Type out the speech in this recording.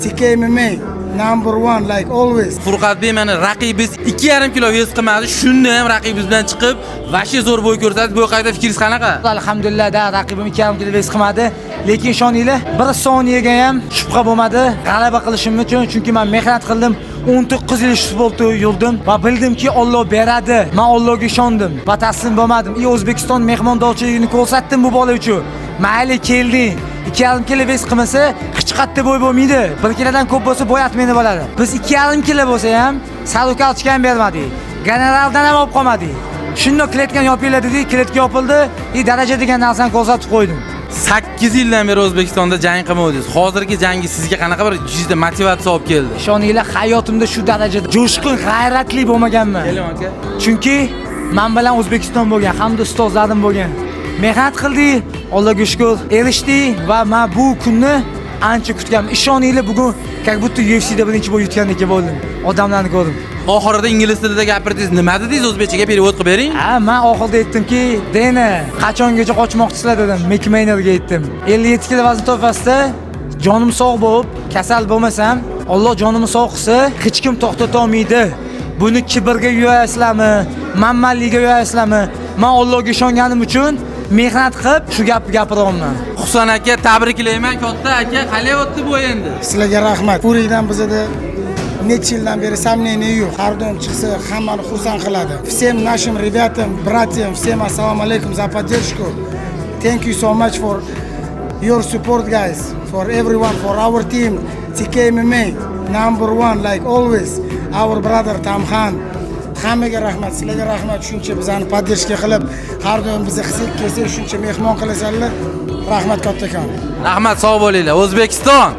TK MMA number 1 like always. Furqatbek mana raqibingiz 2,5 kilo vez qilmadi. Shunda ham raqibingiz bilan chiqib, vashi zo'r bo'y ko'rsatdi. Bu qayda fikringiz qanaqa? Alhamdulillah da raqibim 2,5 kilo vez qilmadi. Lekin ishoninglar, 1 soniyagaga ham shubha bo'lmadi g'alaba qilishim uchun, chunki men mehnat qildim. 19 yil futbolda yurdim va bildimki Alloh beradi. Men Allohga ishondim va taslim bo'lmadim. O'zbekiston mehmondorchiligini ko'rsatdim bu bola uchun. Mayli kelding. 2,5 kilo vez qilmasa, hech qatda bo'y bo'lmaydi. 1 kilodan ko'p bo'lsa bo'yatmaydi bo'ladi. Biz 2,5 kilo bo'lsa ham salukalchika ham bermadik. Generaldan ham olib qolmadik. Shundoq kletgan yopinglar dedik, kletka yopildi. Daraja degan narsani ko'rsatib qo'ydim. 8 yildan beri O'zbekistonda jang qilmadingiz. Hozirgi jangi sizga qanaqa bir juda motivatsiya olib keldi? Ishoninglar, hayotimda shu darajada jo'shqin, g'ayratli bo'lmaganman. Keling aka. Chunki men bilan O'zbekiston bo'lgan, hamda ustozlarim bo'lgan. Mehnat qildik, Allohga shukr, erishdik va men bu kunni ancha kutganman. Ishoninglar, bugun как будто UFC'da birinchi bo'y yutgandek bo'ldim. Odamlarni ko'rdim. Oxirida ingliz tilida gapirdingiz. Nima dedingiz? O'zbekchaga perevod qilib bering. Men oxirida aytdimki, "Dena, qachongacha qochmoqchisizlar?" dedim. Mekmenerga aytdim. 57 kilo vazn to'fasida jonim sog' bo'lib, kasal bo'lmasam, Alloh jonimni sog' qilsa, hech kim to'xtata olmaydi. Buni kibrga yo'yasizlarmi? Manmanlikka yo'yasizlarmi? Men Allohga ishonganim uchun mehnat qilib shu gapni gapiryapman. Husan aka, tabriklayman katta aka. Qalay o'tdi bu endi? Sizlarga rahmat. Puriydan bizda necha yildan beri samleniya yo'q. Har doim chiqsa hammani xursand qiladi. Всем нашим ребятам, братьям, всем assalomu alaykum за поддержку. Thank you so much for your support guys, for everyone, for our team. TK MMA number 1 like always. Our brother Tamxan. Hammaga rahmat, sizlarga rahmat. Shuncha bizani podдержка qilib, har doim bizni his kelsa shuncha mehmon qilasizlar. Rahmat kattakon. Rahmat, sog' bo'linglar. O'zbekiston